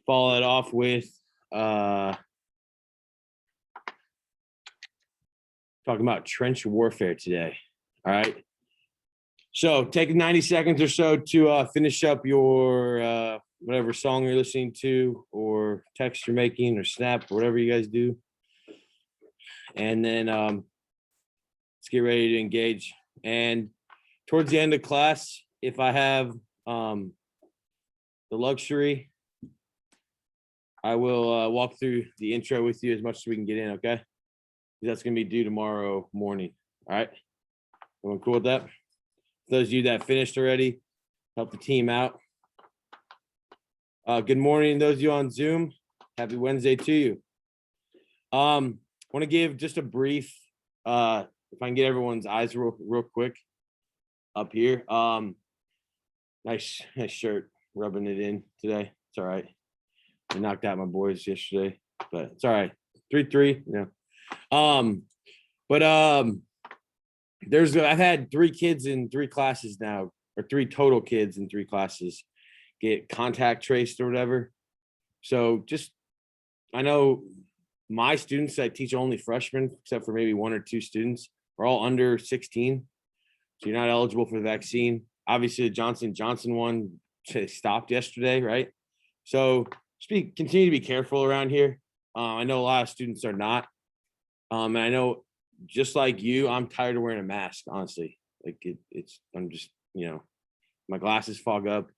follow that off with talking about trench warfare today. All right. So take 90 seconds or so to finish up your whatever song you're listening to or text you're making or snap or whatever you guys do. And then let's get ready to engage. And towards the end of class, if I have the luxury, I will walk through the intro with you as much as we can get in, okay? That's going to be due tomorrow morning, all right? Everyone cool with that? For those of you that finished already, help the team out. Good morning, those of you on Zoom. Happy Wednesday to you. Want to give just a brief, if I can get everyone's eyes real quick up here. Nice shirt, rubbing it in today. It's all right. I knocked out my boys yesterday, but it's all right. 3-3, yeah. I've had 3 kids in 3 classes now, or 3 total kids in 3 classes get contact traced or whatever. So just, I know my students, I teach only freshmen, except for maybe 1 or 2 students, are all under 16. So you're not eligible for the vaccine. Obviously the Johnson & Johnson one stopped yesterday, right? So just continue to be careful around here. I know a lot of students are not. And I know just like you, I'm tired of wearing a mask, honestly. Like I'm just, my glasses fog up.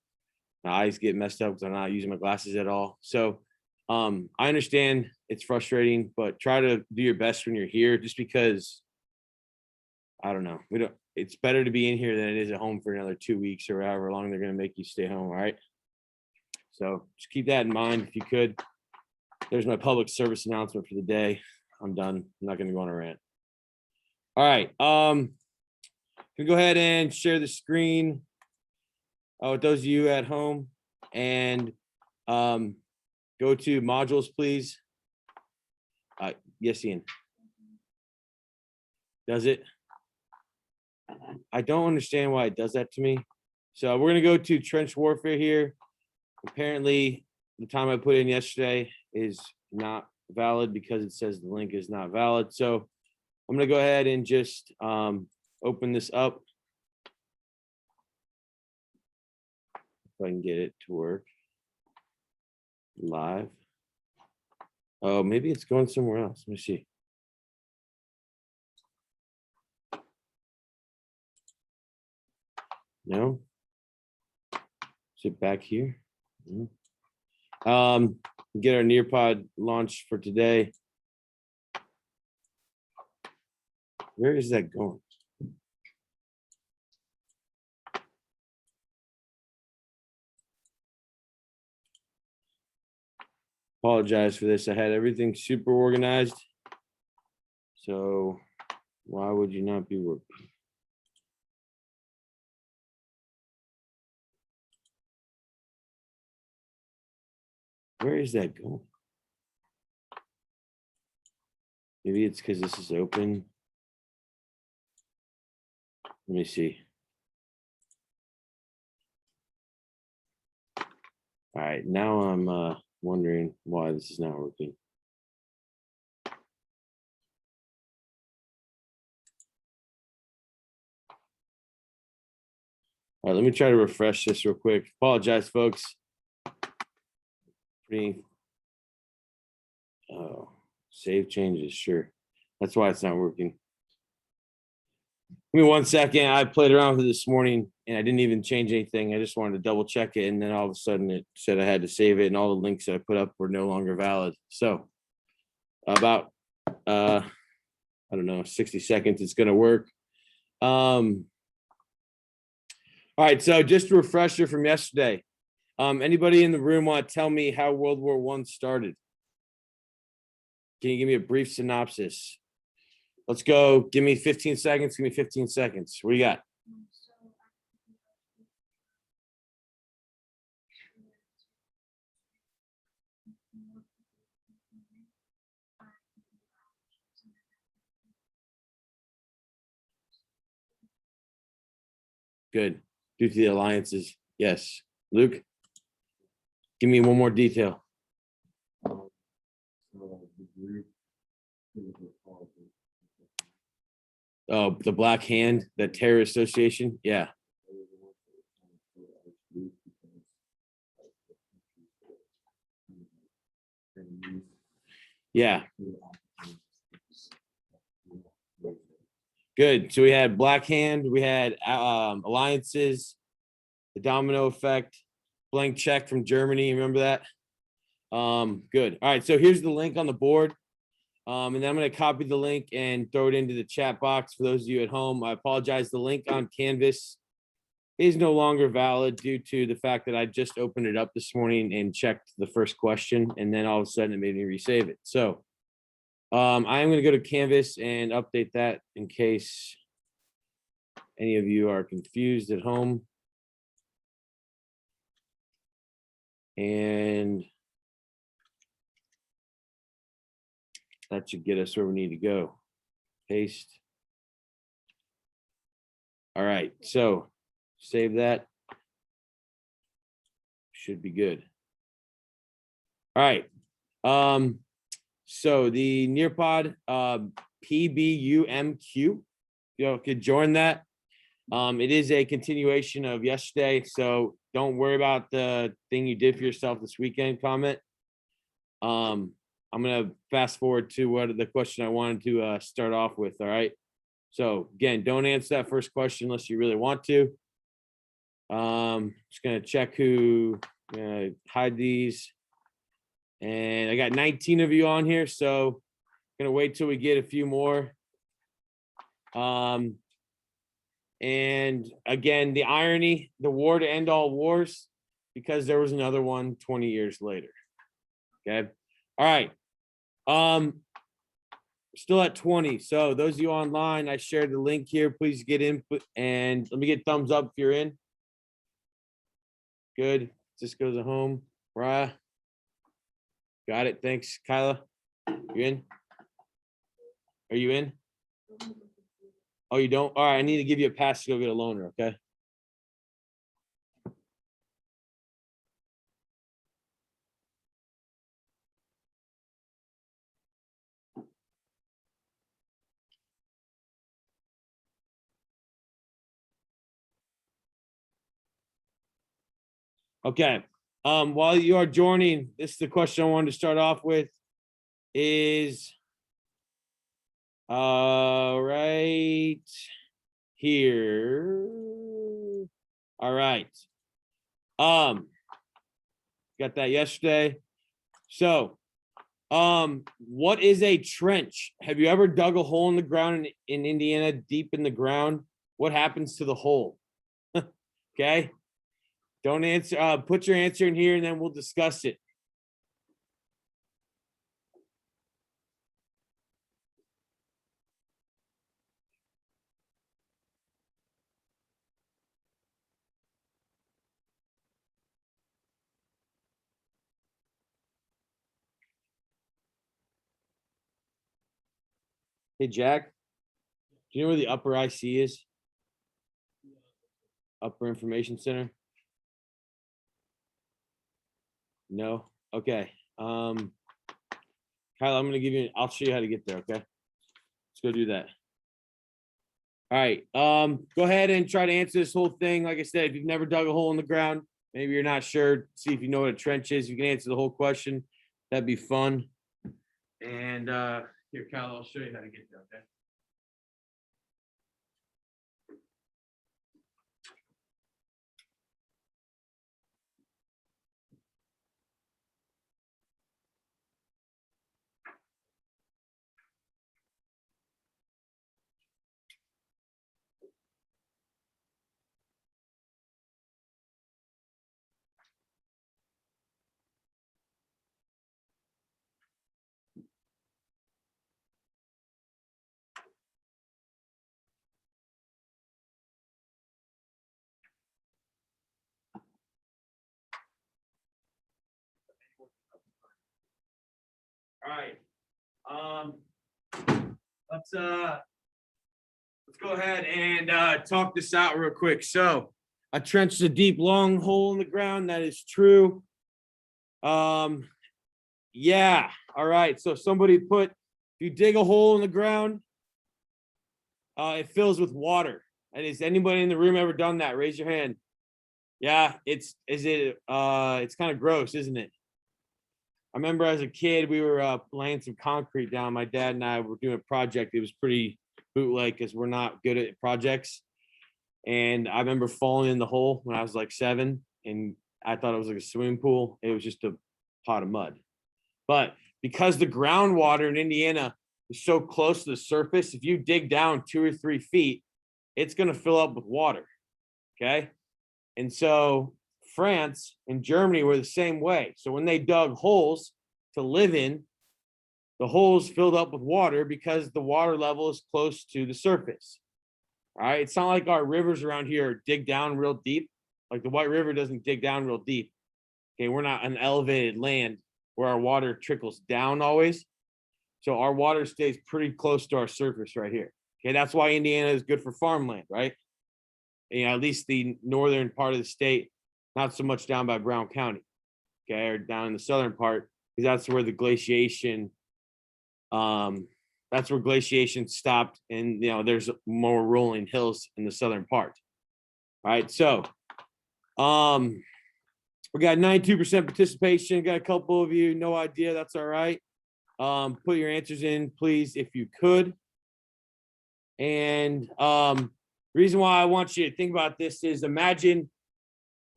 My eyes get messed up because I'm not using my glasses at all. So I understand it's frustrating, but try to do your best when you're here, just because, I don't know, it's better to be in here than it is at home for another 2 weeks or however long they're going to make you stay home. All right. So just keep that in mind if you could. There's my public service announcement for the day. I'm done. I'm not going to go on a rant. All right. Can go ahead and share the screen with those of you at home, and go to modules, please. Yes, Ian. Does it? I don't understand why it does that to me. So we're going to go to trench warfare here. Apparently, the time I put in yesterday is not valid because it says the link is not valid. So I'm going to go ahead and just open this up. If I can get it to work live. Oh, maybe it's going somewhere else. Let me see. No? Is it back here? No. Get our Nearpod launch for today. Where is that going? Apologize for this. I had everything super organized. So why would you not be working? Where is that going? Maybe it's because this is open. Let me see. All right, now I'm wondering why this is not working. All right, let me try to refresh this real quick. Apologize, folks. Oh, save changes, sure. That's why it's not working. Give me 1 second. I played around with it this morning and I didn't even change anything. I just wanted to double check it. And then all of a sudden it said I had to save it and all the links that I put up were no longer valid. So about, I don't know, 60 seconds, it's going to work. All right. So just a refresher from yesterday. Anybody in the room want to tell me how World War I started? Can you give me a brief synopsis? Let's go. Give me 15 seconds. Give me 15 seconds. What do you got? Good. Due to the alliances. Yes. Luke, give me one more detail. Oh, the Black Hand, the terror association. Yeah. Yeah. Good. So we had Black Hand, we had alliances, the domino effect, blank check from Germany. Remember that? Good. All right. So here's the link on the board. And then I'm going to copy the link and throw it into the chat box for those of you at home. I apologize. The link on Canvas is no longer valid due to the fact that I just opened it up this morning and checked the first question, and then all of a sudden it made me resave it. So I am going to go to Canvas and update that in case any of you are confused at home. And that should get us where we need to go. Paste. All right, so save that. Should be good. All right. So the Nearpod PBUMQ, you could join that. It is a continuation of yesterday, so don't worry about the thing you did for yourself this weekend comment. I'm gonna fast forward to what the question I wanted to start off with. All right. So again, don't answer that first question unless you really want to. Just gonna check who, hide these. And I got 19 of you on here, so gonna wait till we get a few more. And again, the irony, the war to end all wars, because there was another one 20 years later. Okay. All right. Still at 20. So those of you online, I shared the link here. Please get in and let me get thumbs up if you're in. Good. Just goes home. Rah. Got it. Thanks, Kyla. You in? Are you in? Oh, you don't? All right. I need to give you a pass to go get a loaner. Okay. Okay. While you are joining, this is the question I wanted to start off with is right here. All right. Got that yesterday. So, what is a trench? Have you ever dug a hole in the ground in Indiana, deep in the ground? What happens to the hole? Okay. Don't answer, put your answer in here and then we'll discuss it. Hey, Jack, do you know where the upper IC is? Upper Information Center? No? Okay. Kyle, I'm gonna give you, I'll show you how to get there, okay? Let's go do that. All right, go ahead and try to answer this whole thing. Like I said, if you've never dug a hole in the ground, maybe you're not sure, see if you know what a trench is. You can answer the whole question. That'd be fun. And here, Kyle, I'll show you how to get there, okay? All right. Let's go ahead and talk this out real quick. So a trench is a deep, long hole in the ground. That is true. Yeah. All right. So somebody put, if you dig a hole in the ground, it fills with water. And is anybody in the room ever done that? Raise your hand. Yeah, it's kind of gross, isn't it? I remember as a kid, we were laying some concrete down. My dad and I were doing a project. It was pretty bootleg because we're not good at projects. And I remember falling in the hole when I was like 7, and I thought it was like a swimming pool. It was just a pot of mud. But because the groundwater in Indiana is so close to the surface, if you dig down 2 or 3 feet, it's going to fill up with water. Okay. And so France and Germany were the same way. So when they dug holes to live in, the holes filled up with water because the water level is close to the surface. All right. It's not like our rivers around here dig down real deep. Like the White River doesn't dig down real deep. Okay. We're not an elevated land where our water trickles down always. So our water stays pretty close to our surface right here. Okay. That's why Indiana is good for farmland, right? You know, at least the northern part of the state, not so much down by Brown County, okay, or down in the southern part, because that's where the glaciation, that's where glaciation stopped, and you know, there's more rolling hills in the southern part. All right, so we got 92% participation. Got a couple of you, no idea. That's all right. Put your answers in, please, if you could. And the reason why I want you to think about this is imagine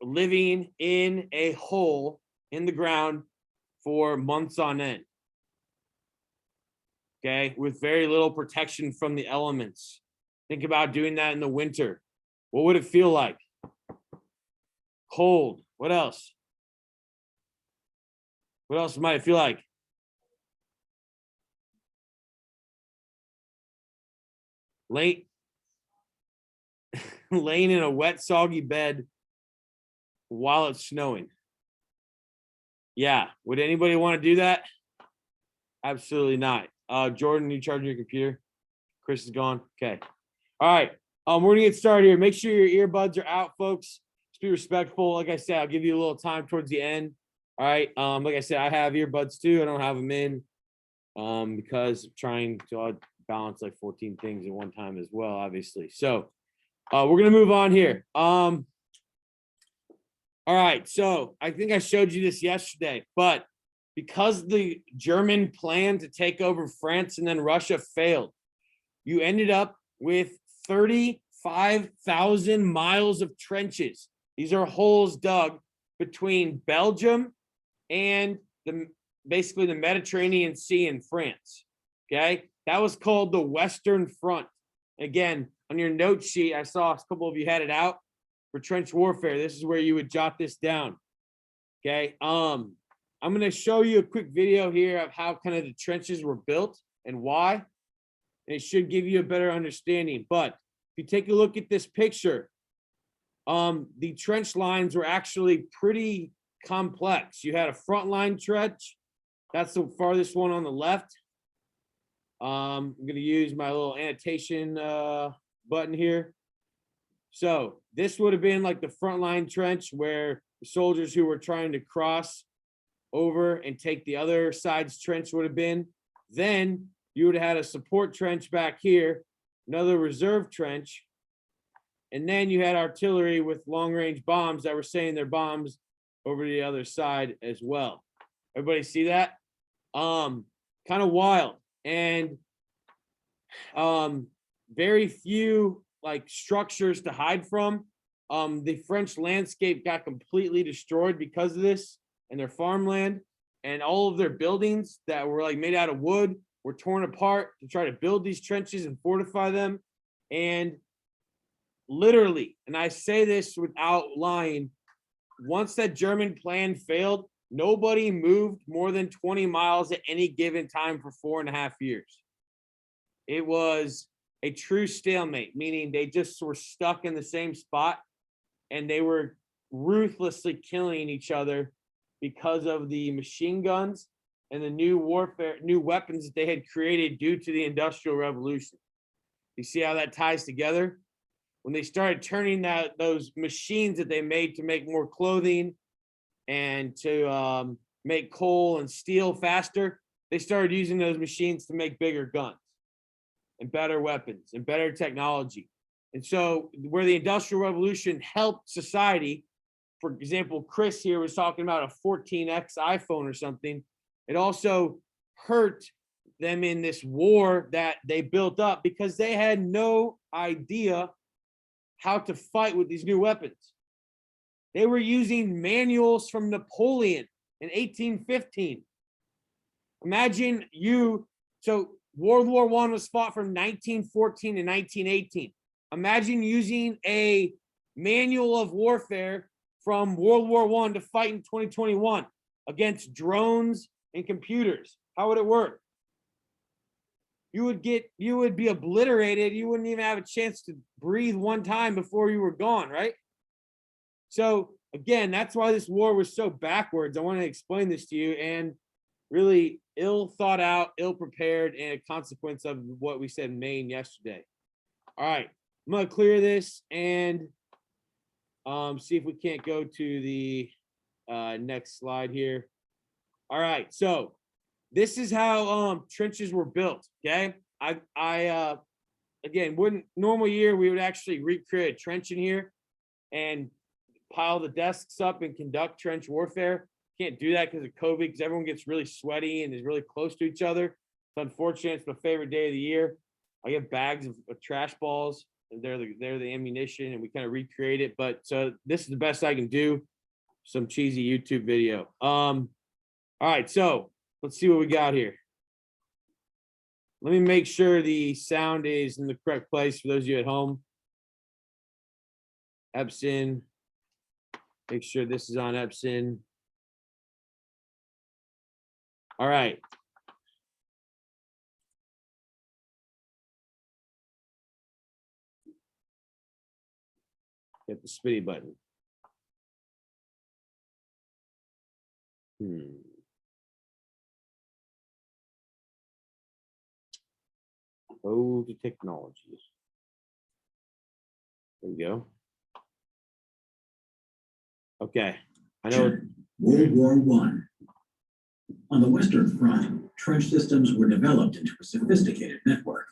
living in a hole in the ground for months on end. Okay, with very little protection from the elements. Think about doing that in the winter. What would it feel like? Cold. What else? What else might it feel like? Laying in a wet, soggy bed while it's snowing. Yeah. Would anybody want to do that? Absolutely not. Jordan, you charging your computer? Chris is gone. Okay. All right. We're gonna get started here. Make sure your earbuds are out, folks. Just be respectful. Like I said, I'll give you a little time towards the end. All right. Like I said, I have earbuds too. I don't have them in because I'm trying to balance like 14 things at one time as well, obviously. So we're gonna move on here. All right, so I think I showed you this yesterday, but because the German plan to take over France and then Russia failed, you ended up with 35,000 miles of trenches. These are holes dug between Belgium and basically the Mediterranean Sea in France. Okay, that was called the Western Front. Again, on your note sheet, I saw a couple of you had it out for trench warfare. This is where you would jot this down. Okay. I'm going to show you a quick video here of how kind of the trenches were built and why. And it should give you a better understanding. But if you take a look at this picture, the trench lines were actually pretty complex. You had a front line trench. That's the farthest one on the left. I'm going to use my little annotation button here. So this would have been like the front line trench where the soldiers who were trying to cross over and take the other side's trench would have been. Then you would have had a support trench back here, another reserve trench, and then you had artillery with long range bombs that were sending their bombs over to the other side as well. Everybody see that? Kind of wild. And very few like structures to hide from. The French landscape got completely destroyed because of this, and their farmland, and all of their buildings that were like made out of wood were torn apart to try to build these trenches and fortify them. And literally, and I say this without lying, once that German plan failed, nobody moved more than 20 miles at any given time for 4.5 years. It was a true stalemate, meaning they just were stuck in the same spot and they were ruthlessly killing each other because of the machine guns and the new warfare, new weapons that they had created due to the Industrial Revolution. You see how that ties together? When they started turning those machines that they made to make more clothing and to make coal and steel faster, they started using those machines to make bigger guns and better weapons and better technology. And so where the Industrial Revolution helped society, for example, Chris here was talking about a 14X iPhone or something. It also hurt them in this war that they built up because they had no idea how to fight with these new weapons. They were using manuals from Napoleon in 1815. Imagine so World War I was fought from 1914 to 1918. Imagine using a manual of warfare from World War I to fight in 2021 against drones and computers. How would it work? You would be obliterated. You wouldn't even have a chance to breathe one time before you were gone, right? So again, that's why this war was so backwards. I want to explain this to you, and really ill thought out, ill prepared, and a consequence of what we said in Maine yesterday. All right, I'm gonna clear this and see if we can't go to the next slide here. All right, so this is how trenches were built. Okay, I again, wouldn't normal year we would actually recreate a trench in here and pile the desks up and conduct trench warfare. Can't do that because of COVID, because everyone gets really sweaty and is really close to each other. It's unfortunate. It's my favorite day of the year. I get bags of trash balls, and they're the ammunition, and we kind of recreate it. But so this is the best I can do. Some cheesy YouTube video. All right, so let's see what we got here. Let me make sure the sound is in the correct place for those of you at home. Epson. Make sure this is on Epson. All right. Hit the spitty button. Oh, the technologies. There we go. Okay. I know. World War I. On the Western Front, trench systems were developed into a sophisticated network.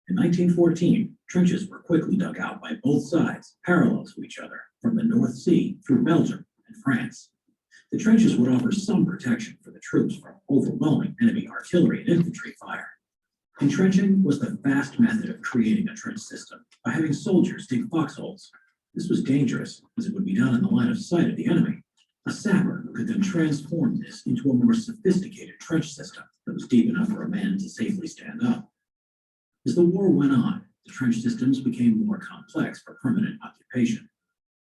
In 1914, trenches were quickly dug out by both sides, parallel to each other, from the North Sea through Belgium and France. The trenches would offer some protection for the troops from overwhelming enemy artillery and infantry fire. Entrenching was the fast method of creating a trench system by having soldiers dig foxholes. This was dangerous, as it would be done in the line of sight of the enemy. A sapper could then transform this into a more sophisticated trench system that was deep enough for a man to safely stand up. As the war went on, the trench systems became more complex for permanent occupation.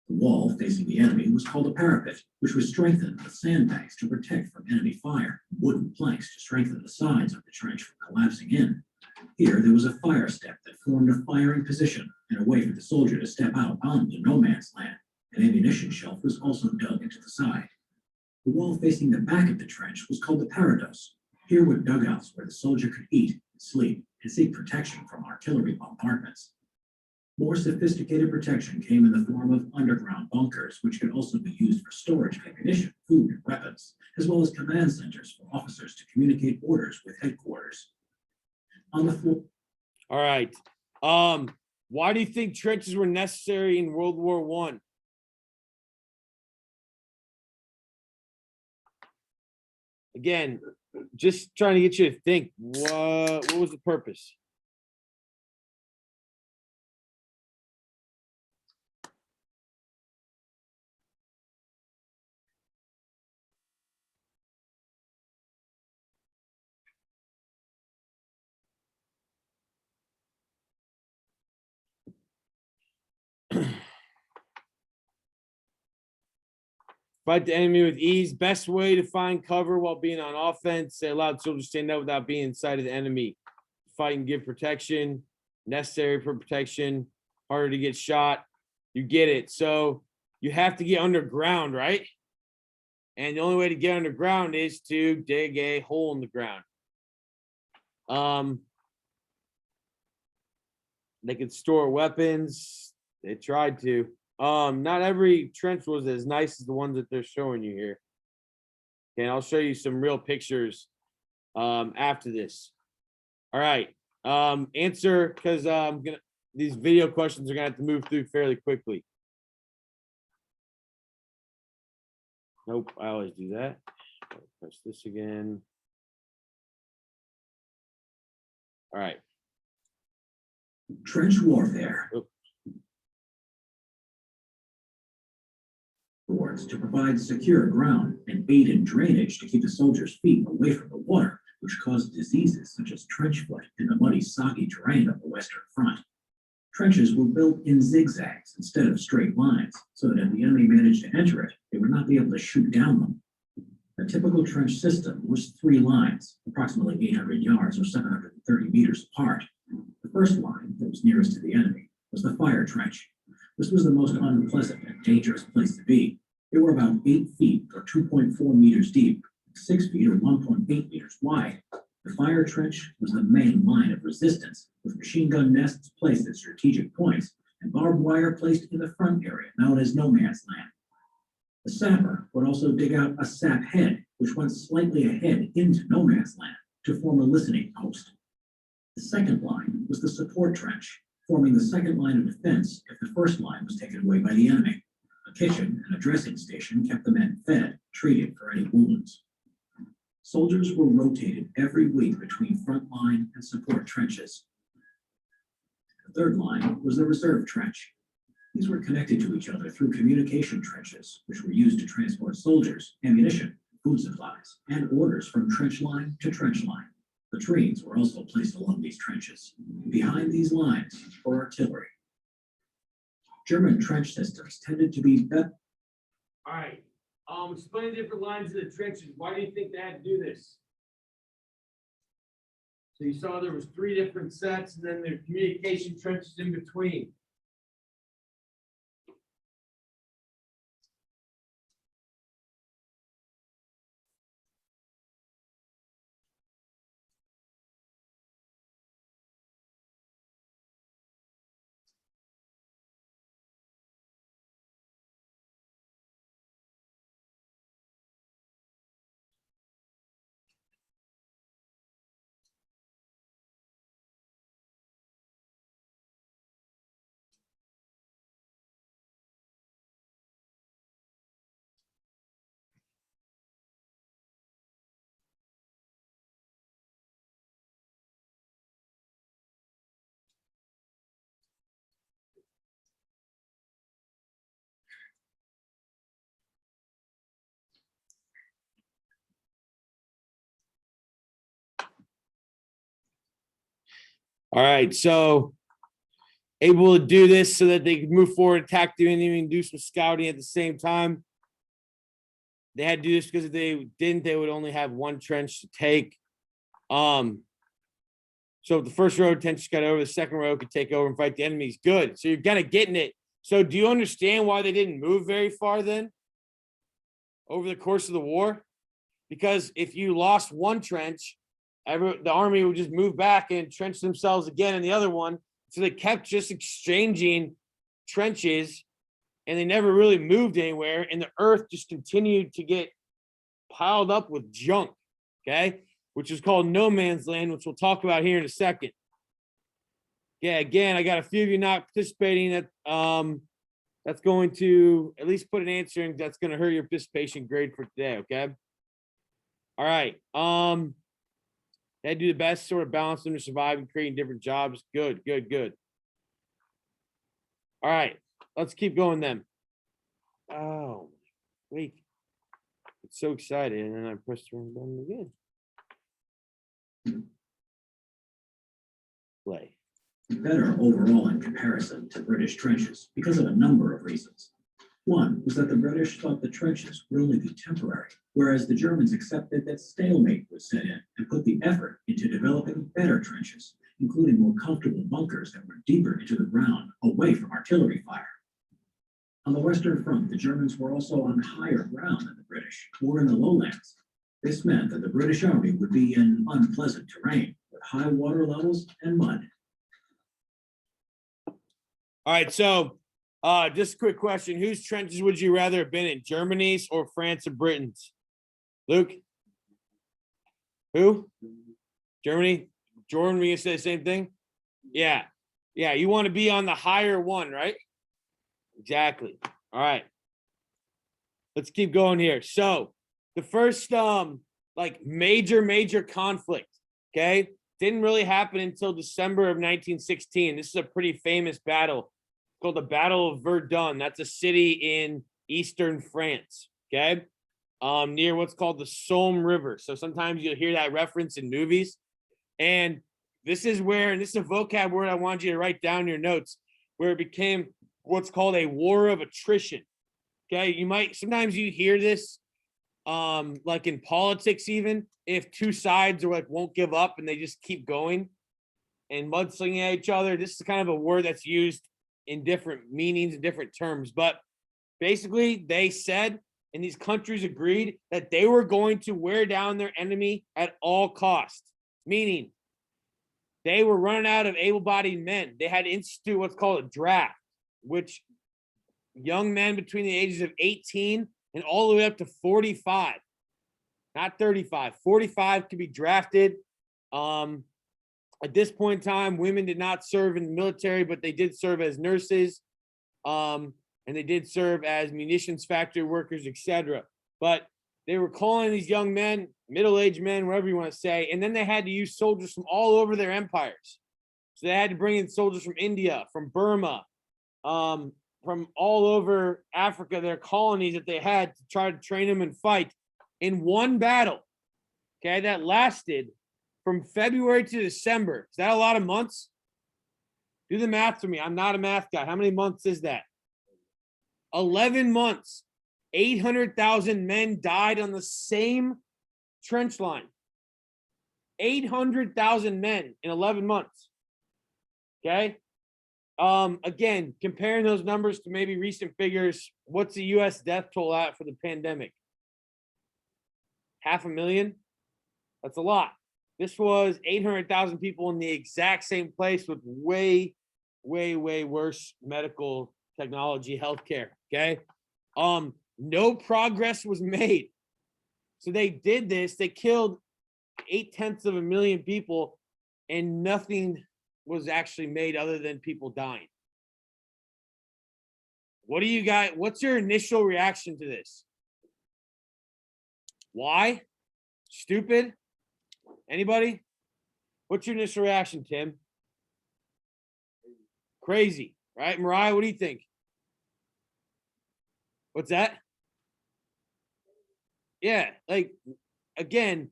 The wall facing the enemy was called a parapet, which was strengthened with sandbags to protect from enemy fire, wooden planks to strengthen the sides of the trench from collapsing in. Here, there was a fire step that formed a firing position and a way for the soldier to step out onto no man's land. An ammunition shelf was also dug into the side. The wall facing the back of the trench was called the parados. Here were dugouts where the soldier could eat and sleep and seek protection from artillery bombardments. More sophisticated protection came in the form of underground bunkers, which could also be used for storage of ammunition, food, and weapons, as well as command centers for officers to communicate orders with headquarters. On the floor. All right. Why do you think trenches were necessary in World War I? Again, just trying to get you to think, what was the purpose? Fight the enemy with ease. Best way to find cover while being on offense. They allowed soldiers to stand up without being inside of the enemy. Fight and give protection. Necessary for protection. Harder to get shot. You get it. So you have to get underground, right? And the only way to get underground is to dig a hole in the ground. They could store weapons. They tried to. Not every trench was as nice as the ones that they're showing you here. Okay, I'll show you some real pictures after this. All right. Answer, because these video questions are gonna have to move through fairly quickly. Nope, I always do that. Press this again. All right. Trench warfare. Oop. Boards to provide secure ground and aid in drainage to keep the soldiers' feet away from the water, which caused diseases such as trench foot in the muddy, soggy terrain of the Western Front. Trenches were built in zigzags instead of straight lines, so that if the enemy managed to enter it, they would not be able to shoot down them. A typical trench system was 3 lines, approximately 800 yards or 730 meters apart. The first line, that was nearest to the enemy, was the fire trench. This was the most unpleasant and dangerous place to be. They were about 8 feet or 2.4 meters deep, 6 feet or 1.8 meters wide. The fire trench was the main line of resistance, with machine gun nests placed at strategic points and barbed wire placed in the front area, known as no man's land. The sapper would also dig out a sap head, which went slightly ahead into no man's land to form a listening post. The second line was the support trench, forming the second line of defense if the first line was taken away by the enemy. A kitchen and a dressing station kept the men fed, treated for any wounds. Soldiers were rotated every week between front line and support trenches. The third line was the reserve trench. These were connected to each other through communication trenches, which were used to transport soldiers, ammunition, food supplies, and orders from trench line to trench line. Latrines were also placed along these trenches. Behind these lines were artillery. German trench systems tended to be better. All right. Explain the different lines of the trenches. Why do you think they had to do this? So you saw there was 3 different sets, and then there are communication trenches in between. All right, so able to do this so that they could move forward, attack the enemy, and do some scouting at the same time. They had to do this because if they didn't, they would only have 1 trench to take. So if the first row trench got over, the second row could take over and fight the enemies. Good. So you're kind of getting it. So do you understand why they didn't move very far then over the course of the war? Because if you lost 1 trench, the army would just move back and entrench themselves again in the other one. So they kept just exchanging trenches and they never really moved anywhere. And the earth just continued to get piled up with junk, okay? Which is called no man's land, which we'll talk about here in a second. Yeah, again, I got a few of you not participating. That's going to at least put an answer in that's going to hurt your participation grade for today, okay? All right. They do the best sort of balance them to survive and creating different jobs. Good, good, good. All right, let's keep going then. Oh, wait. It's so excited, and then I pressed the wrong button again. Play. Better overall in comparison to British trenches because of a number of reasons. One was that the British thought the trenches would only be temporary, whereas the Germans accepted that stalemate would set in and put the effort into developing better trenches, including more comfortable bunkers that were deeper into the ground, away from artillery fire. On the Western Front, the Germans were also on higher ground than the British, or in the lowlands. This meant that the British Army would be in unpleasant terrain with high water levels and mud. All right, so just a quick question. Whose trenches would you rather have been in, Germany's or France or Britain's? Luke? Who? Germany? Jordan, we gonna say the same thing? Yeah. Yeah, you want to be on the higher one, right? Exactly. All right. Let's keep going here. So the first like major conflict, okay, didn't really happen until December of 1916. This is a pretty famous battle called the Battle of Verdun. That's a city in eastern France, okay, near what's called the Somme River. So sometimes you'll hear that reference in movies. And this is where, and this is a vocab word I want you to write down in your notes, where it became what's called a war of attrition. Okay, you might, sometimes you hear this like in politics, even if two sides are like won't give up and they just keep going and mudslinging at each other. This is kind of a word that's used in different meanings and different terms. But basically, they said, and these countries agreed that they were going to wear down their enemy at all costs, meaning they were running out of able-bodied men. They had to institute what's called a draft, which young men between the ages of 18 and all the way up to 45, not 35, 45 could be drafted. At this point in time, women did not serve in the military, but they did serve as nurses, and they did serve as munitions factory workers, etc. But they were calling these young men, middle-aged men, whatever you want to say, and then they had to use soldiers from all over their empires. So they had to bring in soldiers from India, from Burma, from all over Africa, their colonies that they had to try to train them and fight in one battle, okay, that lasted from February to December. Is that a lot of months? Do the math for me. I'm not a math guy. How many months is that? 11 months. 800,000 men died on the same trench line. 800,000 men in 11 months. Okay. Again, comparing those numbers to maybe recent figures, what's the US death toll at for the pandemic? 500,000? That's a lot. This was 800,000 people in the exact same place with way worse medical technology, healthcare. Okay. No progress was made. So they did this, they killed 0.8 people, and nothing was actually made other than people dying. What do you guys, what's your initial reaction to this? Why? Stupid? Anybody? What's your initial reaction, Tim? Crazy, right? Mariah, what do you think? What's that? Yeah, like, again,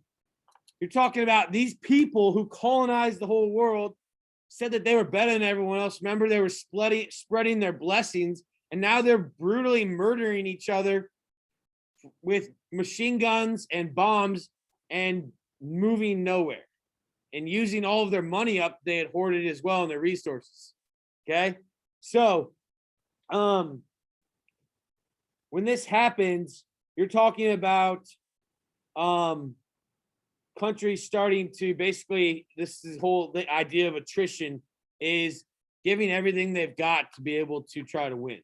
you're talking about these people who colonized the whole world, said that they were better than everyone else. Remember, they were spreading their blessings, and now they're brutally murdering each other with machine guns and bombs and moving nowhere and using all of their money up they had hoarded as well and their resources. Okay, so when this happens, you're talking about countries starting to basically, this is whole, the idea of attrition is giving everything they've got to be able to try to win.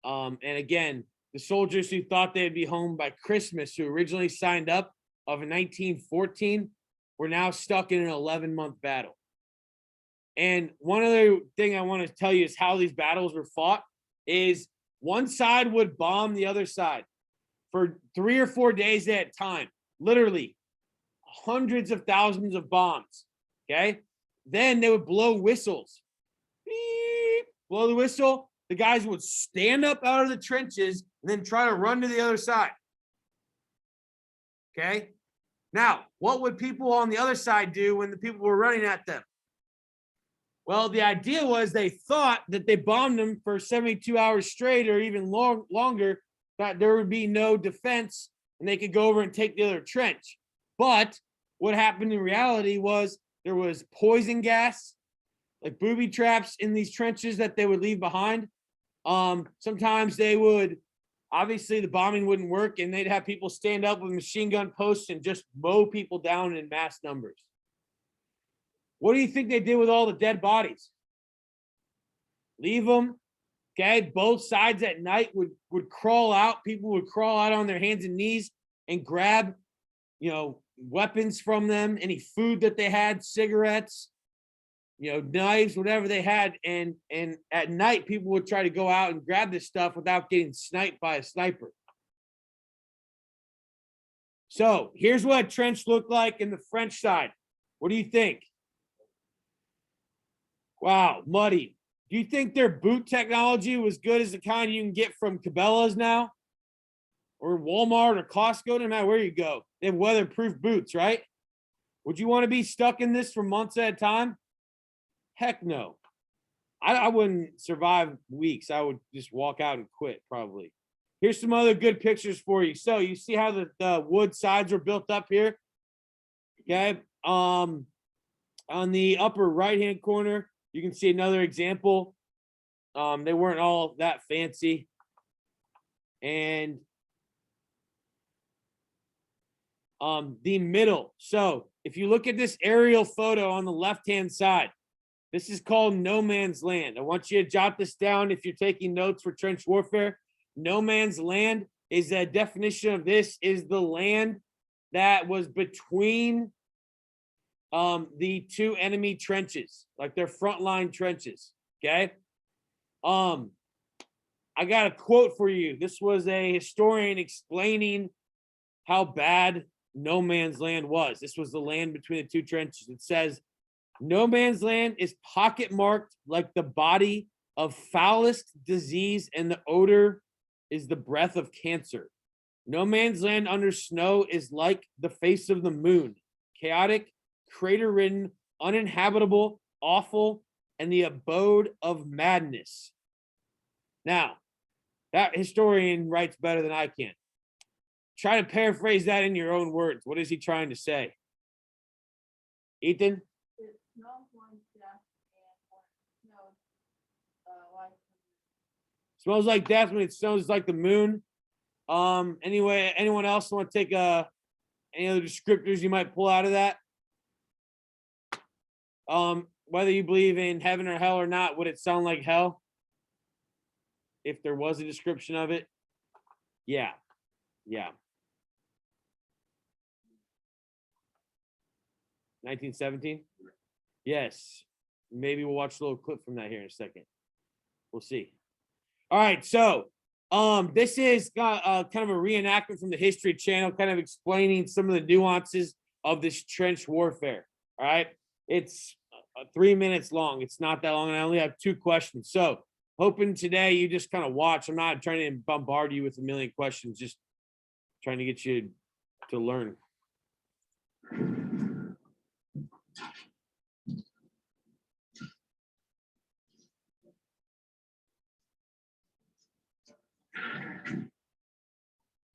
And again, the soldiers who thought they'd be home by Christmas, who originally signed up of 1914, were now stuck in an 11-month battle. And one other thing I want to tell you is how these battles were fought is one side would bomb the other side for 3 or 4 days at a time, literally hundreds of thousands of bombs. Okay. Then they would blow whistles. Beep, blow the whistle. The guys would stand up out of the trenches and then try to run to the other side. Okay. Now, what would people on the other side do when the people were running at them? Well, the idea was they thought that they bombed them for 72 hours straight or even longer, that there would be no defense and they could go over and take the other trench. But what happened in reality was there was poison gas, like booby traps in these trenches that they would leave behind. Sometimes they would, obviously the bombing wouldn't work and they'd have people stand up with machine gun posts and just mow people down in mass numbers. What do you think they did with all the dead bodies? Leave them. Okay, both sides at night would crawl out. People would crawl out on their hands and knees and grab, weapons from them, any food that they had, cigarettes, knives, whatever they had. And at night, people would try to go out and grab this stuff without getting sniped by a sniper. So here's what a trench looked like in the French side. What do you think? Wow, muddy. Do you think their boot technology was good as the kind you can get from Cabela's now? Or Walmart or Costco, no matter where you go. They have weatherproof boots, right? Would you want to be stuck in this for months at a time? Heck no. I wouldn't survive weeks. I would just walk out and quit, probably. Here's some other good pictures for you. So you see how the wood sides are built up here? Okay. On the upper right-hand corner, you can see another example. They weren't all that fancy. And the middle. So if you look at this aerial photo on the left-hand side, this is called no man's land. I want you to jot this down if you're taking notes for trench warfare. No man's land is a definition of this is the land that was between the two enemy trenches, like their frontline trenches. Okay. I got a quote for you. This was a historian explaining how bad no man's land was. This was the land between the two trenches. It says, no man's land is pocket marked like the body of foulest disease, and the odor is the breath of cancer. No man's land under snow is like the face of the moon, chaotic, crater-ridden, uninhabitable, awful, and the abode of madness. Now, that historian writes better than I can. Try to paraphrase that in your own words. What is he trying to say? Ethan? It smells like death and when it snows, like Smells like death when it snows like the moon. Anyway, anyone else want to take any other descriptors you might pull out of that? Whether you believe in heaven or hell or not, would it sound like hell? If there was a description of it? Yeah. Yeah. 1917? Yes. Maybe we'll watch a little clip from that here in a second. We'll see. All right, so this is kind of a reenactment from the History Channel, kind of explaining some of the nuances of this trench warfare. All right, it's 3 minutes long. It's not that long, and I only have 2 questions. So hoping today you just kind of watch. I'm not trying to bombard you with a million questions, just trying to get you to learn.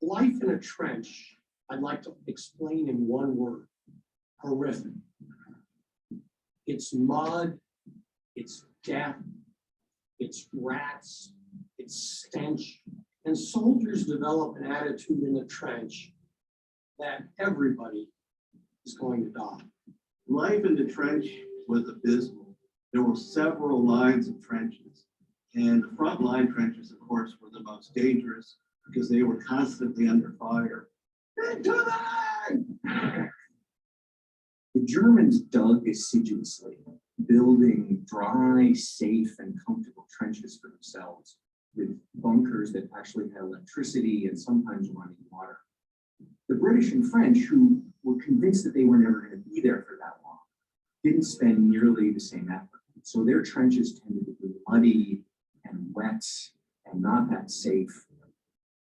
Life in a trench, I'd like to explain in one word: horrific. It's mud, it's death, it's rats, it's stench, and soldiers develop an attitude in the trench that everybody is going to die. Life in the trench was abysmal. There were several lines of trenches, and the front line trenches, of course, were the most dangerous because they were constantly under fire. Into the line! The Germans dug assiduously, building dry, safe, and comfortable trenches for themselves, with bunkers that actually had electricity and sometimes running water. The British and French, who were convinced that they were never going to be there for that long, didn't spend nearly the same effort. So their trenches tended to be muddy and wet and not that safe.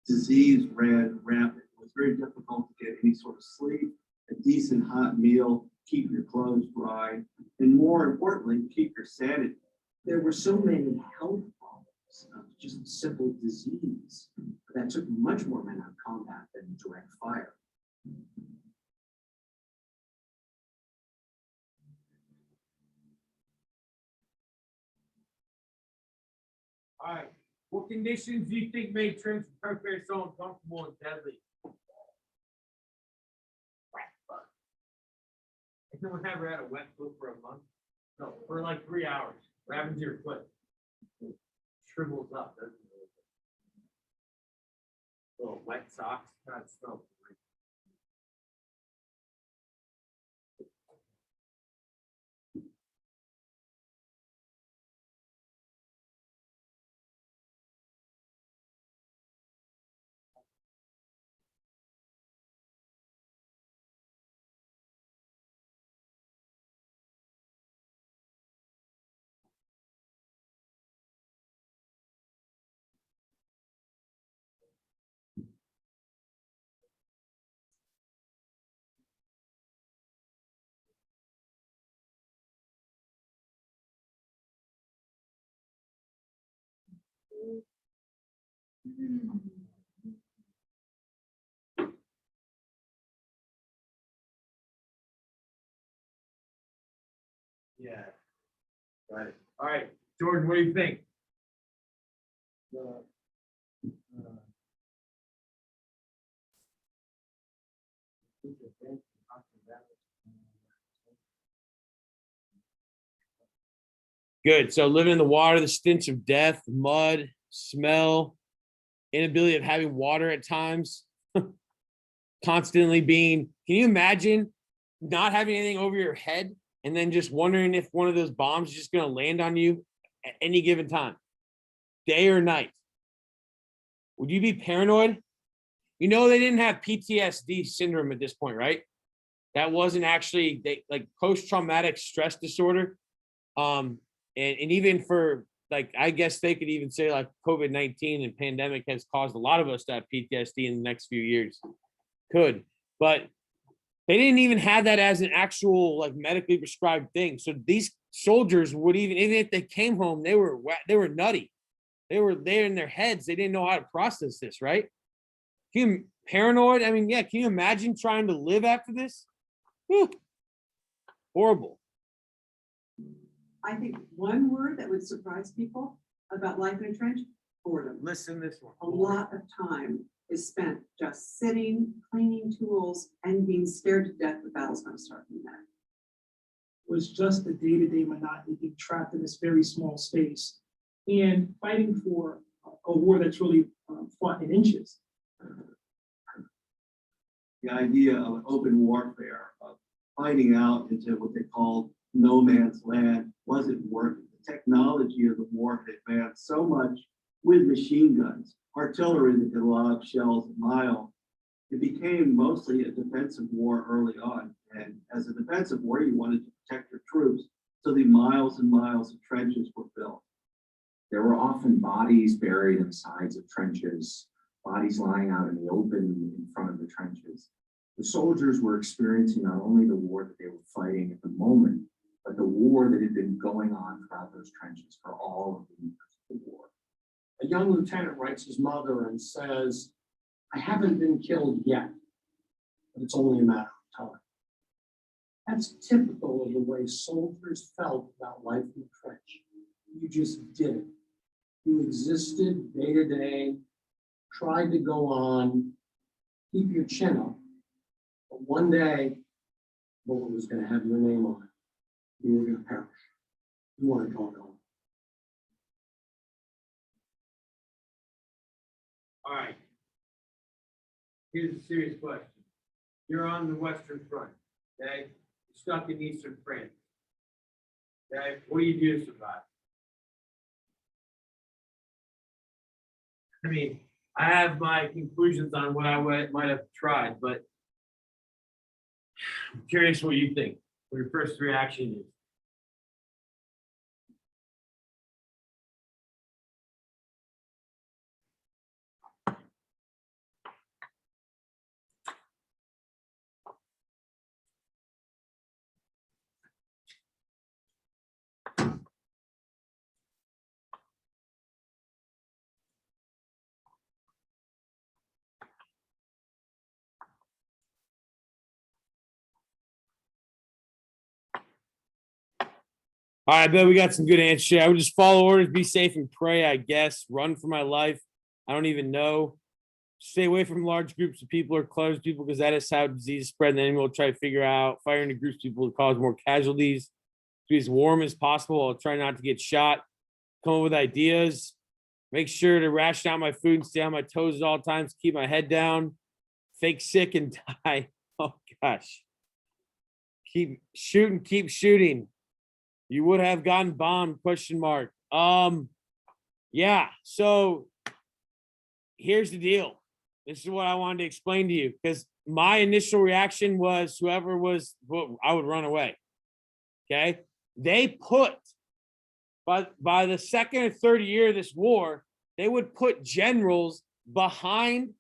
Disease ran rampant. It was very difficult to get any sort of sleep, a decent hot meal, keep your clothes dry, and more importantly, keep your sanity. There were so many health problems of just simple disease that took much more men out of combat than direct fire. All right. What conditions do you think made trench warfare so uncomfortable and deadly? Anyone ever had a wet foot for a month? No, for like 3 hours. What happens to your foot? It shrivels up, doesn't it? Little wet socks. God, it smells great. Yeah. Got it. All right, Jordan, what do you think? Good. So living in the water, the stench of death, mud, smell, inability of having water at times, constantly being, can you imagine not having anything over your head and then just wondering if one of those bombs is just going to land on you at any given time, day or night? Would you be paranoid? You know, they didn't have PTSD syndrome at this point, right? That wasn't actually like post-traumatic stress disorder. And even for like, I guess they could even say like COVID-19 and pandemic has caused a lot of us to have PTSD in the next few years. Could, but they didn't even have that as an actual like medically prescribed thing. So these soldiers would even if they came home, they were nutty. They were there in their heads. They didn't know how to process this, right? Can you paranoid? I mean, yeah. Can you imagine trying to live after this? Whew. Horrible. I think one word that would surprise people about life in a trench, boredom. Listen, this one. A lot of time is spent just sitting, cleaning tools, and being scared to death the battle's going to start in that. Was just the day-to-day monotony, being trapped in this very small space and fighting for a war that's really fought in inches. The idea of open warfare, of fighting out into what they called no man's land, wasn't working. The technology of the war had advanced so much with machine guns, artillery that could lob shells a mile. It became mostly a defensive war early on. And as a defensive war, you wanted to protect your troops. So the miles and miles of trenches were built. There were often bodies buried in the sides of trenches, bodies lying out in the open in front of the trenches. The soldiers were experiencing not only the war that they were fighting at the moment, but the war that had been going on throughout those trenches for all of the years of the war. A young lieutenant writes his mother and says, "I haven't been killed yet, but it's only a matter of time." That's typical of the way soldiers felt about life in the trench. You just did it. You existed day to day, tried to go on, keep your chin up. But one day, bullet was going to have your name on it. You were going to perish. You weren't going home. All right. Here's a serious question. You're on the Western Front, okay? You're stuck in Eastern France. Okay, what do you do to survive? I mean, I have my conclusions on what I might have tried, but I'm curious what you think, what your first reaction is. All right, I bet we got some good answers here. I would just follow orders, be safe, and pray, I guess. Run for my life. I don't even know. Stay away from large groups of people or close people because that is how disease spread. And then we'll try to figure out fire into groups of people will cause more casualties. Be as warm as possible. I'll try not to get shot. Come up with ideas. Make sure to ration out my food and stay on my toes at all times. Keep my head down. Fake sick and die. Oh gosh. Keep shooting. Keep shooting. You would have gotten bombed, question mark. Yeah, so here's the deal. This is what I wanted to explain to you because my initial reaction was whoever was, I would run away. Okay. They put, by the second or third year of this war, they would put generals behind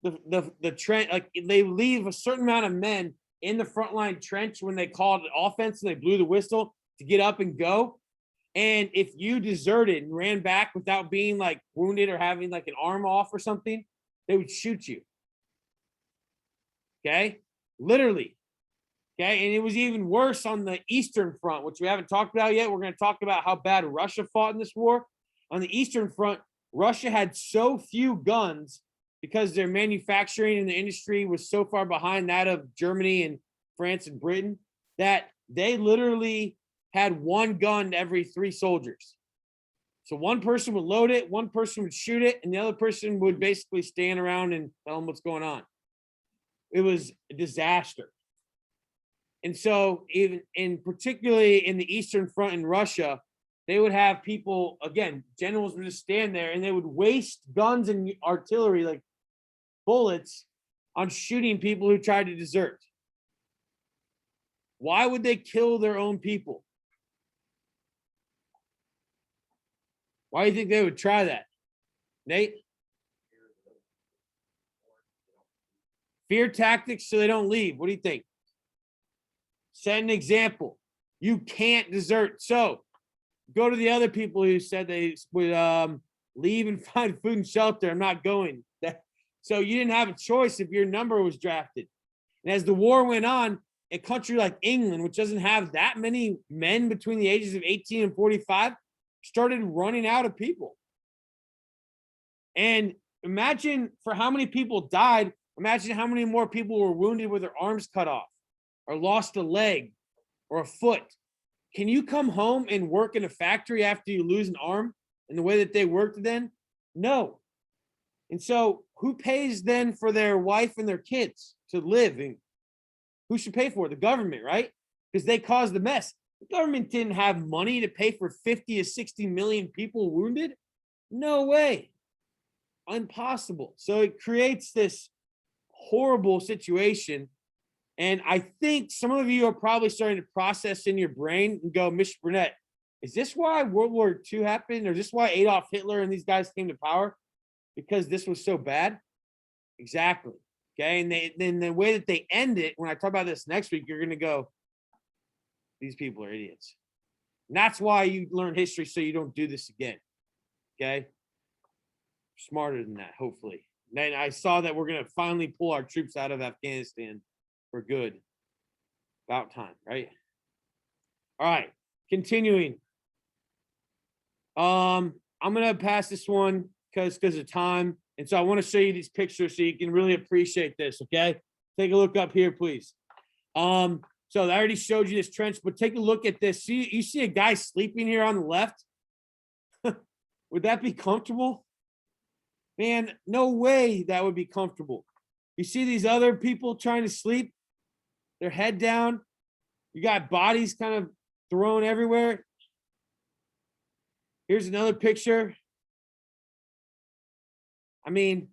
the trench. Like they leave a certain amount of men in the frontline trench when they called it offense and they blew the whistle to get up and go. And if you deserted and ran back without being like wounded or having like an arm off or something, they would shoot you. Okay, literally. Okay, and it was even worse on the Eastern Front, which we haven't talked about yet. We're going to talk about how bad Russia fought in this war. On the Eastern Front, Russia had so few guns because their manufacturing in the industry was so far behind that of Germany and France and Britain that they literally had one gun to every 3 soldiers. So one person would load it, one person would shoot it, and the other person would basically stand around and tell them what's going on. It was a disaster. And so even in particularly in the Eastern Front in Russia, they would have people, again, generals would just stand there and they would waste guns and artillery like bullets on shooting people who tried to desert. Why would they kill their own people? Why do you think they would try that? Nate? Fear tactics so they don't leave. What do you think? Set an example. You can't desert. So go to the other people who said they would leave and find food and shelter. I'm not going. So you didn't have a choice if your number was drafted. And as the war went on, a country like England, which doesn't have that many men between the ages of 18 and 45, started running out of people. And imagine for how many people died. Imagine how many more people were wounded with their arms cut off or lost a leg or a foot. Can you come home and work in a factory after you lose an arm in the way that they worked then? No. And so who pays then for their wife and their kids to live? And who should pay for it? The government, right? Because they caused the mess. The government didn't have money to pay for 50 to 60 million people wounded. No way. Impossible. So it creates this horrible situation. And I think some of you are probably starting to process in your brain and go, Mr. Burnett, is this why World War II happened? Or is this why Adolf Hitler and these guys came to power? Because this was so bad? Exactly. Okay. And then the way that they end it, when I talk about this next week, you're going to go, these people are idiots. And that's why you learn history so you don't do this again. Okay. Smarter than that, hopefully. Then I saw that we're going to finally pull our troops out of Afghanistan for good. About time, right? All right, continuing. I'm going to pass this one because of time. And so I want to show you these pictures so you can really appreciate this, okay? Take a look up here, please. So I already showed you this trench, but take a look at this. See, you see a guy sleeping here on the left? Would that be comfortable? Man, no way that would be comfortable. You see these other people trying to sleep, their head down. You got bodies kind of thrown everywhere. Here's another picture. I mean,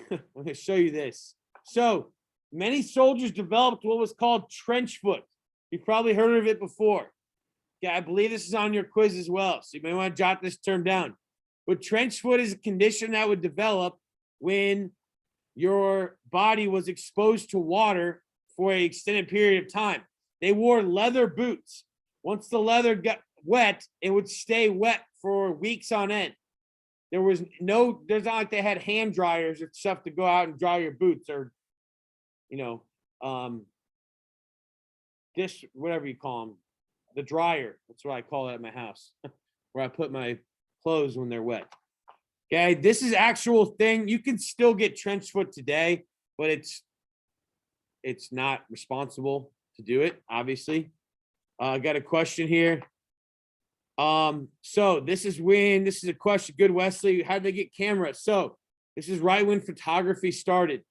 I'm going to show you this. So many soldiers developed what was called trench foot. You've probably heard of it before. Yeah, I believe this is on your quiz as well. So you may want to jot this term down. But trench foot is a condition that would develop when your body was exposed to water for an extended period of time. They wore leather boots. Once the leather got wet, it would stay wet for weeks on end. There's not like they had hand dryers or stuff to go out and dry your boots or, dish, whatever you call them, the dryer. That's what I call it at my house, where I put my clothes when they're wet. Okay, this is actual thing. You can still get trench foot today, but it's not responsible to do it, obviously. I got a question here. So this is a question. Good, Wesley. How did they get cameras? So this is right when photography started.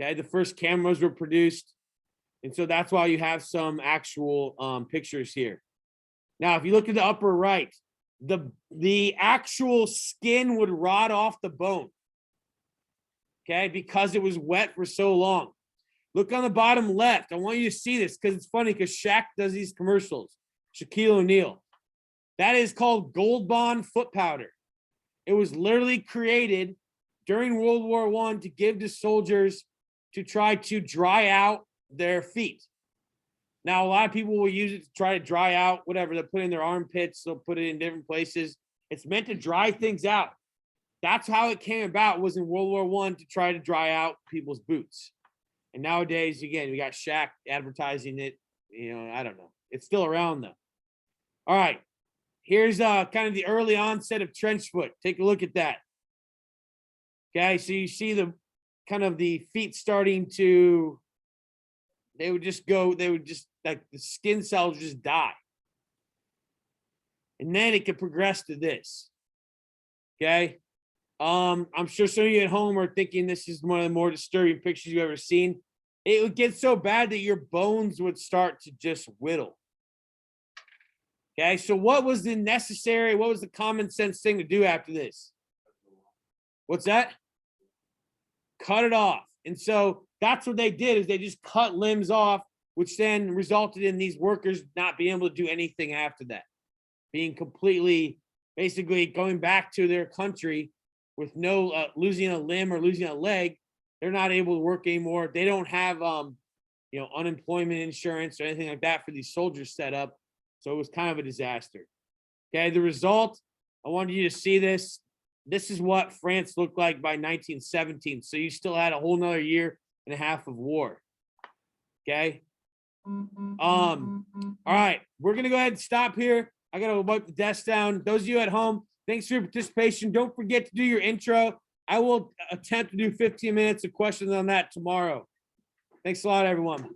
Okay, the first cameras were produced. And so that's why you have some actual pictures here. Now, if you look at the upper right, the actual skin would rot off the bone. Okay, because it was wet for so long. Look on the bottom left. I want you to see this because it's funny because Shaq does these commercials. Shaquille O'Neal. That is called Gold Bond foot powder. It was literally created during World War I to give to soldiers to try to dry out their feet. Now, a lot of people will use it to try to dry out whatever. They'll put it in their armpits, they'll put it in different places. It's meant to dry things out. That's how it came about, was in World War I, to try to dry out people's boots. And nowadays, again, we got Shaq advertising it. You know, I don't know. It's still around though. All right. Here's kind of the early onset of trench foot. Take a look at that. Okay, so you see the kind of the feet starting to, they would just like the skin cells would just die. And then it could progress to this. Okay. I'm sure some of you at home are thinking this is one of the more disturbing pictures you've ever seen. It would get so bad that your bones would start to just whittle. Okay, so what was the common sense thing to do after this? What's that? Cut it off. And so that's what they did, is they just cut limbs off, which then resulted in these workers not being able to do anything after that. Being completely, basically going back to their country with no losing a limb or losing a leg. They're not able to work anymore. They don't have unemployment insurance or anything like that for these soldiers set up. So it was kind of a disaster. Okay, the result, I wanted you to see this. This is what France looked like by 1917. So you still had a whole nother year and a half of war. Okay. All right, we're gonna go ahead and stop here. I gotta wipe the desk down. Those of you at home, thanks for your participation. Don't forget to do your intro. I will attempt to do 15 minutes of questions on that tomorrow. Thanks a lot, everyone.